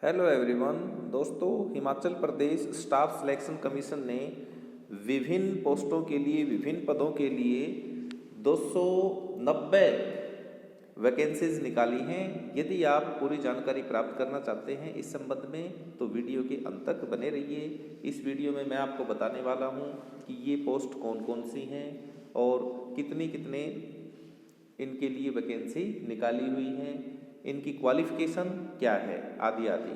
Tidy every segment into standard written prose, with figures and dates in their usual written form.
Hello everyone. दोस्तों, Himachal Pradesh staff selection commission ने विभिन्न पोस्टों के लिए, विभिन्न पदों के लिए 290 वैकेंसीज निकाली हैं। यदि आप पूरी जानकारी प्राप्त करना चाहते हैं इस संबंध में तो वीडियो के अंत तक बने रहिए। इस वीडियो में मैं आपको बताने वाला हूं कि ये पोस्ट कौन कौन सी हैं और कितने कितने इनके लिए वैकेंसी निकाली हुई हैं, इनकी क्वालिफिकेशन क्या है, आदि आदि।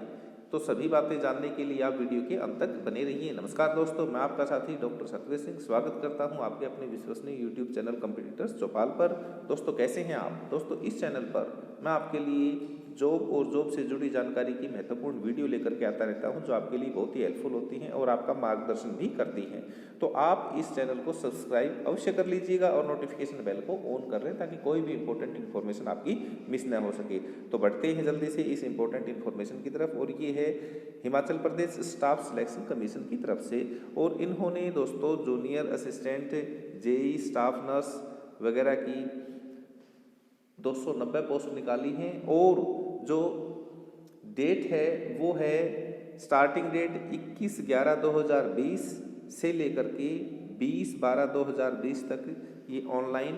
तो सभी बातें जानने के लिए आप वीडियो के अंत तक बने रहिए। नमस्कार दोस्तों, मैं आपका साथी डॉक्टर सतवेश सिंह स्वागत करता हूं आपके अपने विश्वसनीय यूट्यूब चैनल कॉम्पिटिटर्स चौपाल पर। दोस्तों, कैसे हैं आप? दोस्तों, इस चैनल पर मैं आपके लिए जॉब और जॉब से जुड़ी जानकारी की महत्वपूर्ण वीडियो लेकर के आता रहता हूं, जो आपके लिए बहुत ही हेल्पफुल होती हैं और आपका मार्गदर्शन भी करती हैं। तो आप इस चैनल को सब्सक्राइब अवश्य कर लीजिएगा और नोटिफिकेशन बेल को ऑन कर लें ताकि कोई भी इंपॉर्टेंट इन्फॉर्मेशन आपकी मिस न हो सके। तो बढ़ते हैं जल्दी से इस इंपॉर्टेंट इन्फॉर्मेशन की तरफ, और ये है Himachal Pradesh staff selection commission की तरफ से। और इन्होंने दोस्तों junior assistant, JE, staff nurse वगैरह की 290 पोस्ट निकाली हैं। और जो डेट है वो है, स्टार्टिंग डेट 21/11/2020 से लेकर के 20/12/2020 तक ये ऑनलाइन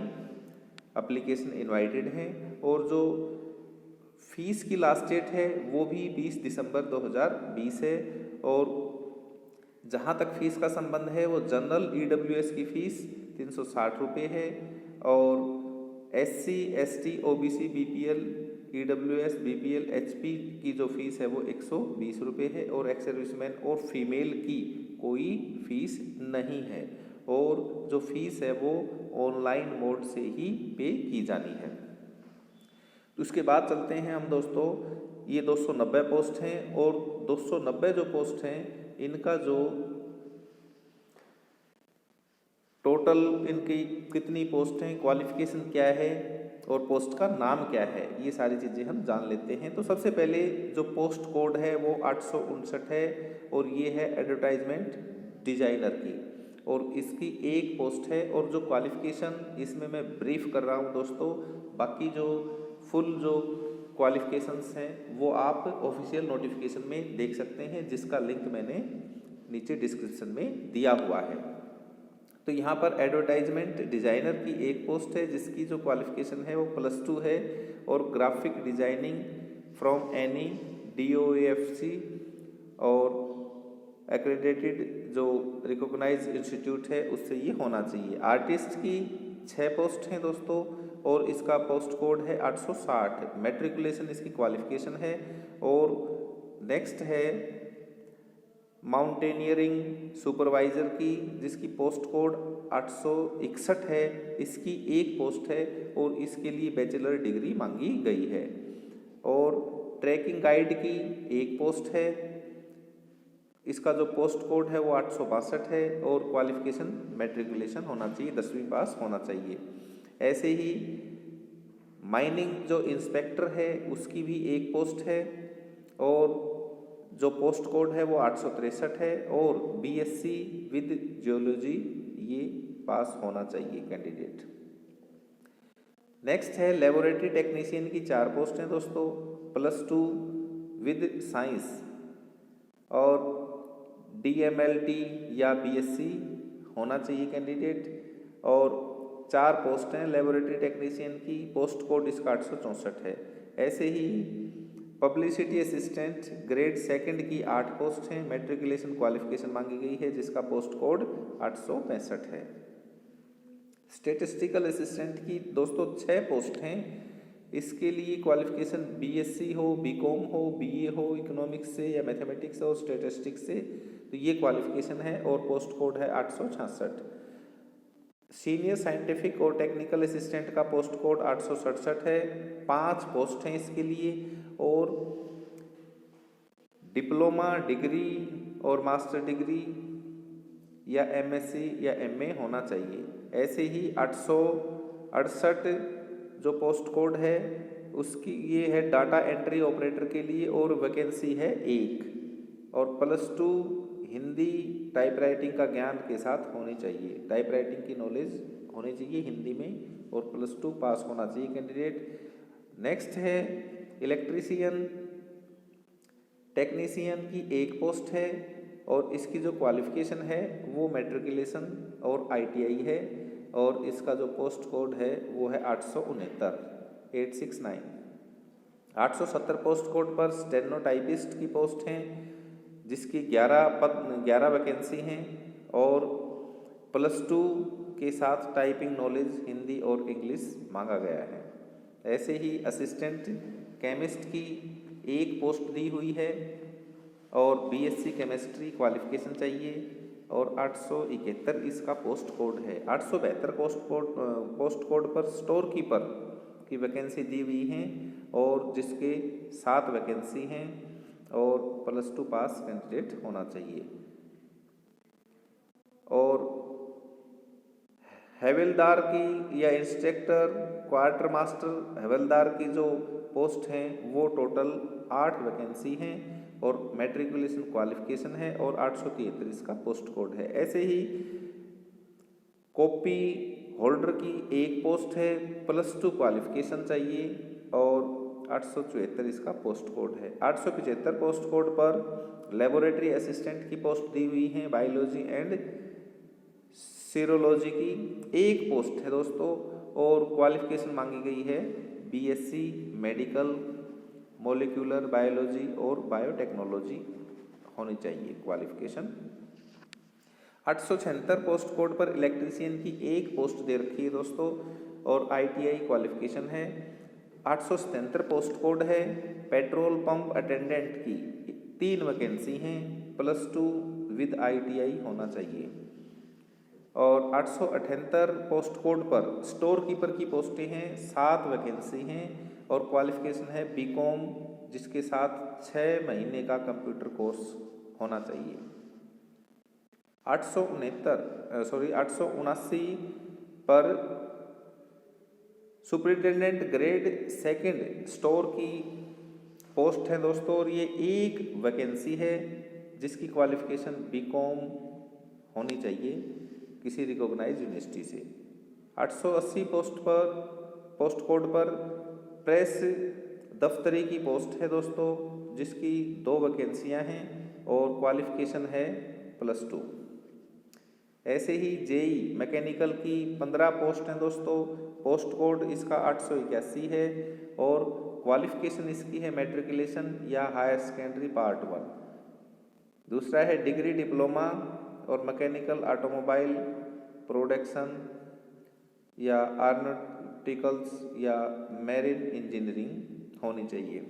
एप्लीकेशन इनवाइटेड हैं। और जो फीस की लास्ट डेट है वो भी 20 दिसंबर 2020 है। और जहाँ तक फीस का संबंध है वो जनरल EWS की फ़ीस 360 रुपये है, और SC, ST, OBC, BPL, EWS, BPL, HP की जो फीस है वो 120 रुपये है, और एक्स सर्विसमैन और फीमेल की कोई फीस नहीं है। और जो फीस है वो ऑनलाइन मोड से ही पे की जानी है। तो उसके बाद चलते हैं हम दोस्तों, ये 290 पोस्ट हैं, और 290 जो पोस्ट हैं इनका जो टोटल इनकी कितनी पोस्ट हैं, क्वालिफिकेशन क्या है और पोस्ट का नाम क्या है, ये सारी चीज़ें हम जान लेते हैं। तो सबसे पहले जो पोस्ट कोड है वो 859 है, और ये है एडवर्टाइजमेंट डिजाइनर की, और इसकी एक पोस्ट है। और जो क्वालिफिकेशन इसमें मैं ब्रीफ कर रहा हूँ दोस्तों, बाकी जो फुल जो क्वालिफिकेशंस हैं वो आप ऑफिशियल नोटिफिकेशन में देख सकते हैं, जिसका लिंक मैंने नीचे डिस्क्रिप्शन में दिया हुआ है। तो यहाँ पर एडवर्टाइजमेंट डिजाइनर की एक पोस्ट है जिसकी जो क्वालिफिकेशन है वो +2 है, और graphic designing from any DOAFC और एक्रेडिटेड जो रिकॉग्नाइज इंस्टीट्यूट है उससे ये होना चाहिए। आर्टिस्ट की 6 पोस्ट हैं दोस्तों, और इसका पोस्ट कोड है 860, मैट्रिकुलेशन इसकी क्वालिफिकेशन है। और नेक्स्ट है माउंटेनियरिंग सुपरवाइज़र की, जिसकी पोस्ट कोड 861 है, इसकी एक पोस्ट है और इसके लिए बैचलर डिग्री मांगी गई है। और ट्रैकिंग गाइड की एक पोस्ट है, इसका जो पोस्ट कोड है वो 862 है, और क्वालिफिकेशन मैट्रिकुलेशन होना चाहिए, 10वीं पास होना चाहिए। ऐसे ही माइनिंग जो इंस्पेक्टर है उसकी भी एक पोस्ट है, और जो पोस्ट कोड है वो 863 है, और BSc विद जियोलॉजी ये पास होना चाहिए कैंडिडेट। नेक्स्ट है लेबोरेटरी टेक्नीशियन की 4 पोस्ट हैं दोस्तों, +2 विद साइंस, और DMLT या BSc होना चाहिए कैंडिडेट। और 4 पोस्ट हैं लेबोरेटरी टेक्नीशियन की, पोस्ट कोड इसका 864 है। ऐसे ही पब्लिसिटी असिस्टेंट ग्रेड 2 की 8 पोस्ट हैं, मैट्रिकुलेशन क्वालिफिकेशन मांगी गई है, जिसका पोस्ट कोड 865 है। स्टेटिस्टिकल असिस्टेंट की दोस्तों 6 पोस्ट हैं, इसके लिए क्वालिफिकेशन BSc हो, BCom हो, BA हो इकोनॉमिक्स से या मैथमेटिक्स और स्टेटिस्टिक्स से, तो ये क्वालिफिकेशन है, और पोस्ट कोड है 866। सीनियर साइंटिफिक और टेक्निकल असिस्टेंट का पोस्ट कोड 867 है, 5 पोस्ट हैं इसके लिए। और डिप्लोमा डिग्री और मास्टर डिग्री या MSc या MA होना चाहिए। ऐसे ही 868 जो पोस्ट कोड है उसकी ये है डाटा एंट्री ऑपरेटर के लिए, और वैकेंसी है 1, और +2 हिंदी टाइपराइटिंग का ज्ञान के साथ होनी चाहिए, टाइपराइटिंग की नॉलेज होनी चाहिए हिंदी में, और +2 पास होना चाहिए कैंडिडेट। नेक्स्ट है इलेक्ट्रीशियन टेक्नीशियन की एक पोस्ट है और इसकी जो क्वालिफ़िकेशन है वो मैट्रिकुलेशन और ITI है और इसका जो पोस्ट कोड है वो है 869। 870 पोस्ट कोड पर स्टेनो टाइपिस्ट की पोस्ट हैं जिसकी 11 वैकेंसी हैं और +2 के साथ टाइपिंग नॉलेज हिंदी और इंग्लिश मांगा गया है। ऐसे ही असिस्टेंट केमिस्ट की एक पोस्ट दी हुई है और BSc केमिस्ट्री क्वालिफिकेशन चाहिए और 871 इसका पोस्ट कोड है। 872 पोस्ट कोड पर स्टोर कीपर की वैकेंसी दी हुई हैं और जिसके 7 वैकेंसी हैं और +2 पास कैंडिडेट होना चाहिए। और हवलदार की या इंस्ट्रक्टर क्वार्टर मास्टर हवलदार की जो पोस्ट हैं वो टोटल 8 वैकेंसी हैं और मैट्रिकुलेशन क्वालिफिकेशन है और 833 का पोस्ट कोड है। ऐसे ही कॉपी होल्डर की एक पोस्ट है, +2 क्वालिफिकेशन चाहिए और 874 इसका पोस्ट कोड है। 875 पोस्ट कोड पर लेबोरेटरी असिस्टेंट की पोस्ट दी हुई है। बायोलॉजी एंड सीरोलॉजी की एक पोस्ट है दोस्तों और क्वालिफिकेशन मांगी गई है BSc मेडिकल मोलिकुलर बायोलॉजी और बायोटेक्नोलॉजी होनी चाहिए क्वालिफिकेशन। 876 पोस्ट कोड पर इलेक्ट्रीशियन की एक पोस्ट दे रखी है दोस्तों और ITI क्वालिफिकेशन है। 877 पोस्ट कोड है पेट्रोल पंप अटेंडेंट की 3 वैकेंसी हैं, +2 विद ITI होना चाहिए। और 878 पोस्ट कोड पर स्टोर कीपर की पोस्टें हैं, 7 वैकेंसी हैं और क्वालिफिकेशन है BCom जिसके साथ 6 महीने का कंप्यूटर कोर्स होना चाहिए। 879 पर सुपरिटेंडेंट ग्रेड 2 स्टोर की पोस्ट है दोस्तों और ये एक वैकेंसी है जिसकी क्वालिफिकेशन BCom होनी चाहिए किसी रिकॉग्नाइज्ड यूनिवर्सिटी से। 880 पोस्ट कोड पर प्रेस दफ्तरी की पोस्ट है दोस्तों जिसकी 2 वैकेंसियां हैं और क्वालिफिकेशन है +2। ऐसे ही JEE मैकेनिकल की 15 पोस्ट हैं दोस्तों, पोस्ट कोड इसका 881 है और क्वालिफिकेशन इसकी है मैट्रिकुलेशन या हायर सेकेंडरी पार्ट 1। दूसरा है डिग्री डिप्लोमा और मैकेनिकल ऑटोमोबाइल प्रोडक्शन या एरोनॉटिकल्स या मैरीन इंजीनियरिंग होनी चाहिए।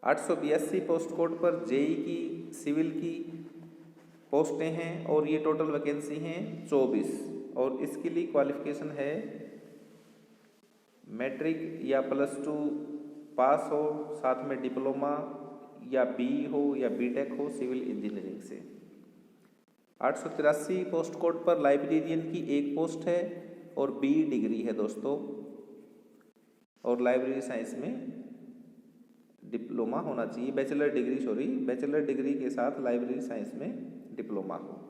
882 पोस्ट कोड पर JEE की सिविल की पोस्टें हैं और ये टोटल वैकेंसी हैं 24 और इसके लिए क्वालिफिकेशन है मैट्रिक या +2 पास हो, साथ में डिप्लोमा या BE हो या BTech हो सिविल इंजीनियरिंग से। 883 पोस्ट कोड पर लाइब्रेरियन की एक पोस्ट है और BE डिग्री है दोस्तों और लाइब्रेरी साइंस में डिप्लोमा होना चाहिए, बैचलर डिग्री के साथ लाइब्रेरी साइंस में डिप्लोमा हो।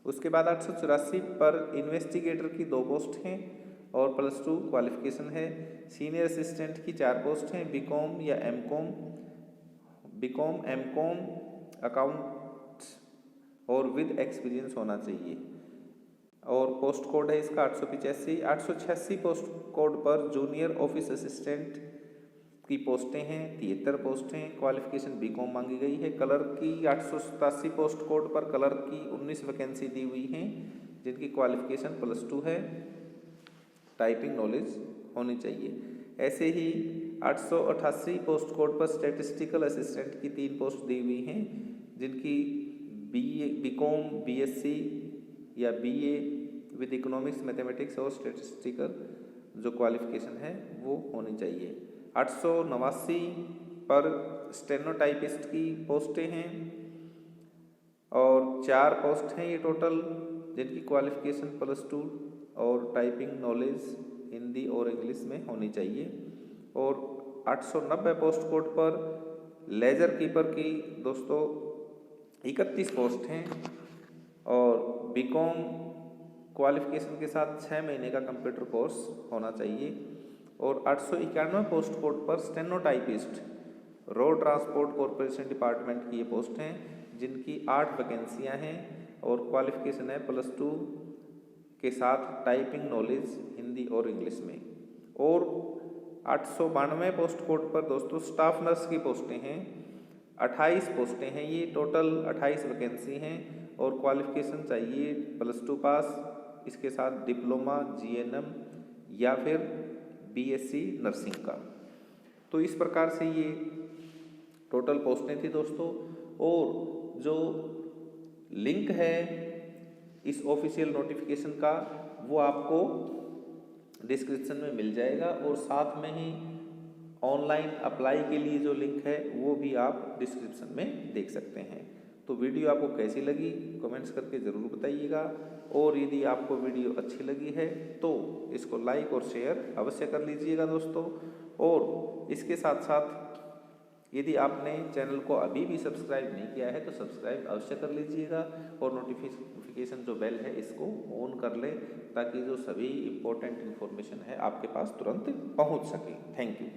उसके बाद 884 पर इन्वेस्टिगेटर की 2 पोस्ट हैं और +2 क्वालिफिकेशन है। सीनियर असिस्टेंट की 4 पोस्ट हैं, BCom या MCom अकाउंट और विद एक्सपीरियंस होना चाहिए और पोस्ट कोड है इसका 885। 886 पोस्ट कोड पर जूनियर ऑफिस असिस्टेंट की पोस्टें हैं, 73 पोस्ट हैं, क्वालिफिकेशन BCom मांगी गई है। कलर की 887 पोस्ट कोड पर कलर की 19 वैकेंसी दी हुई हैं जिनकी क्वालिफिकेशन +2 है, टाइपिंग नॉलेज होनी चाहिए। ऐसे ही 888 पोस्ट कोड पर स्टैटिस्टिकल असिस्टेंट की 3 पोस्ट दी हुई हैं जिनकी BCom BSc या BA विद इकोनॉमिक्स मैथमेटिक्स और स्टैटिस्टिकल जो क्वालिफिकेशन है वो होनी चाहिए। 889 पर स्टेनोटाइपिस्ट की पोस्टें हैं और 4 पोस्ट हैं ये टोटल जिनकी क्वालिफिकेशन +2 और टाइपिंग नॉलेज हिंदी और इंग्लिश में होनी चाहिए। और 890 पोस्ट कोड पर लेजर कीपर की दोस्तों 31 पोस्ट हैं और BCom क्वालिफिकेशन के साथ 6 महीने का कंप्यूटर कोर्स होना चाहिए। और 891 पोस्ट कोड पर stenotypist road transport corporation department की ये पोस्ट हैं, जिनकी 8 वैकेंसियाँ हैं और क्वालिफिकेशन है +2 के साथ टाइपिंग नॉलेज हिंदी और इंग्लिश में। और 892 पोस्ट कोड पर दोस्तों स्टाफ नर्स की पोस्टें हैं, 28 पोस्टें हैं, ये टोटल 28 वैकेंसी हैं और क्वालिफिकेशन चाहिए +2 पास, इसके साथ डिप्लोमा GNM या फिर BSc नर्सिंग का। तो इस प्रकार से ये टोटल पोस्टें थी दोस्तों। और जो लिंक है इस ऑफिशियल नोटिफिकेशन का वो आपको डिस्क्रिप्शन में मिल जाएगा और साथ में ही ऑनलाइन अप्लाई के लिए जो लिंक है वो भी आप डिस्क्रिप्शन में देख सकते हैं। तो वीडियो आपको कैसी लगी कमेंट्स करके ज़रूर बताइएगा, और यदि आपको वीडियो अच्छी लगी है तो इसको लाइक और शेयर अवश्य कर लीजिएगा दोस्तों। और इसके साथ साथ यदि आपने चैनल को अभी भी सब्सक्राइब नहीं किया है तो सब्सक्राइब अवश्य कर लीजिएगा और नोटिफिकेशन जो बेल है इसको ऑन कर लें, ताकि जो सभी इम्पोर्टेंट इन्फॉर्मेशन है आपके पास तुरंत पहुंच सके। Thank you.